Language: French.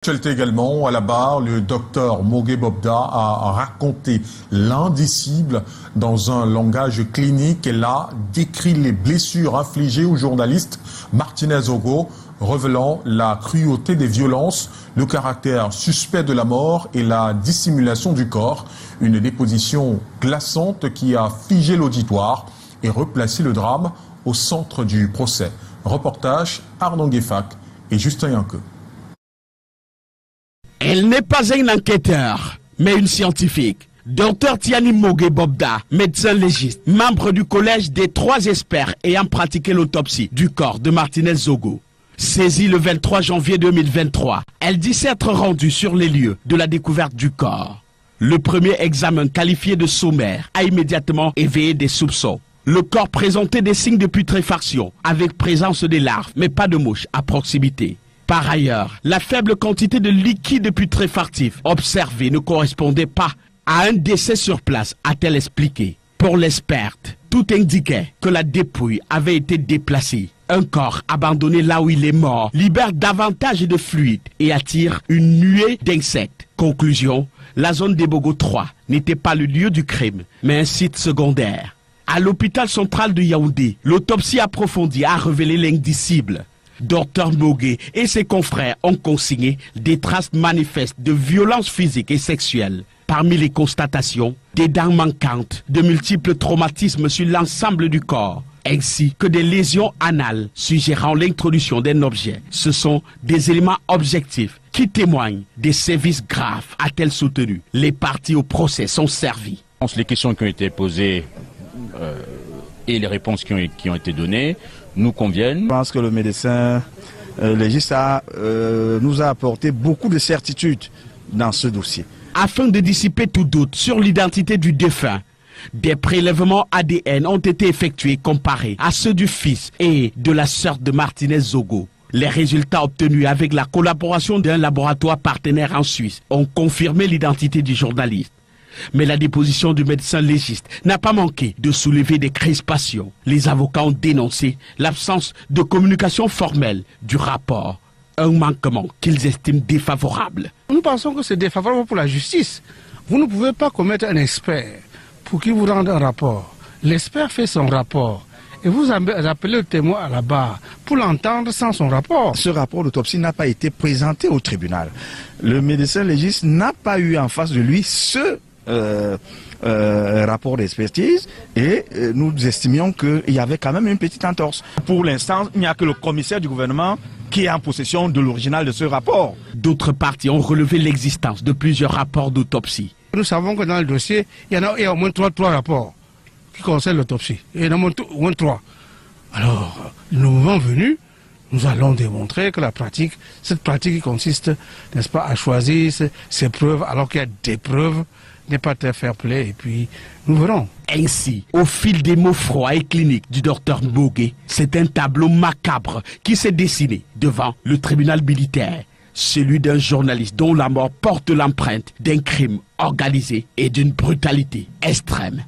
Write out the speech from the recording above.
Actualité également, à la barre, le docteur Mogué Bobda a raconté l'indicible dans un langage clinique. Elle a décrit les blessures infligées au journaliste Martinez Zogo, révélant la cruauté des violences, le caractère suspect de la mort et la dissimulation du corps. Une déposition glaçante qui a figé l'auditoire et replacé le drame au centre du procès. Reportage Arnaud Guéfac et Justin Yanke. Elle n'est pas un enquêteur, mais une scientifique. Dr Tiani Mogué Bobda, médecin légiste, membre du collège des 3 experts ayant pratiqué l'autopsie du corps de Martinez Zogo. Saisie le 23 janvier 2023, elle dit s'être rendue sur les lieux de la découverte du corps. Le premier examen qualifié de sommaire a immédiatement éveillé des soupçons. Le corps présentait des signes de putréfaction, avec présence des larves, mais pas de mouches à proximité. Par ailleurs, la faible quantité de liquide putréfactif observée ne correspondait pas à un décès sur place, a-t-elle expliqué. Pour l'experte, tout indiquait que la dépouille avait été déplacée. Un corps abandonné là où il est mort libère davantage de fluide et attire une nuée d'insectes. Conclusion, la zone des Bogo 3 n'était pas le lieu du crime, mais un site secondaire. À l'hôpital central de Yaoundé, l'autopsie approfondie a révélé l'indicible. Dr Mogué et ses confrères ont consigné des traces manifestes de violences physiques et sexuelles. Parmi les constatations, des dents manquantes, de multiples traumatismes sur l'ensemble du corps, ainsi que des lésions anales suggérant l'introduction d'un objet. Ce sont des éléments objectifs qui témoignent des sévices graves, a-t-elle soutenu. Les parties au procès sont servies. Les questions qui ont été posées et les réponses qui ont été données nous conviennent. Je pense que le médecin légiste nous a apporté beaucoup de certitudes dans ce dossier. Afin de dissiper tout doute sur l'identité du défunt, des prélèvements ADN ont été effectués comparés à ceux du fils et de la sœur de Martinez Zogo. Les résultats obtenus avec la collaboration d'un laboratoire partenaire en Suisse ont confirmé l'identité du journaliste. Mais la déposition du médecin légiste n'a pas manqué de soulever des crispations. Les avocats ont dénoncé l'absence de communication formelle du rapport, un manquement qu'ils estiment défavorable. Nous pensons que c'est défavorable pour la justice. Vous ne pouvez pas commettre un expert pour qu'il vous rende un rapport. L'expert fait son rapport et vous appelez le témoin à la barre pour l'entendre sans son rapport. Ce rapport d'autopsie n'a pas été présenté au tribunal. Le médecin légiste n'a pas eu en face de lui ce rapport d'expertise et nous estimions qu'il y avait quand même une petite entorse. Pour l'instant, il n'y a que le commissaire du gouvernement qui est en possession de l'original de ce rapport. D'autres parties ont relevé l'existence de plusieurs rapports d'autopsie. Nous savons que dans le dossier, il y a au moins trois rapports qui concernent l'autopsie. Il y en a au moins 3. Alors, le moment venu, nous allons démontrer que cette pratique qui consiste, n'est-ce pas, à choisir ses preuves alors qu'il y a des preuves, n'est pas très fair-play, et puis nous verrons. Ainsi, au fil des mots froids et cliniques du docteur Mogué, c'est un tableau macabre qui s'est dessiné devant le tribunal militaire, celui d'un journaliste dont la mort porte l'empreinte d'un crime organisé et d'une brutalité extrême.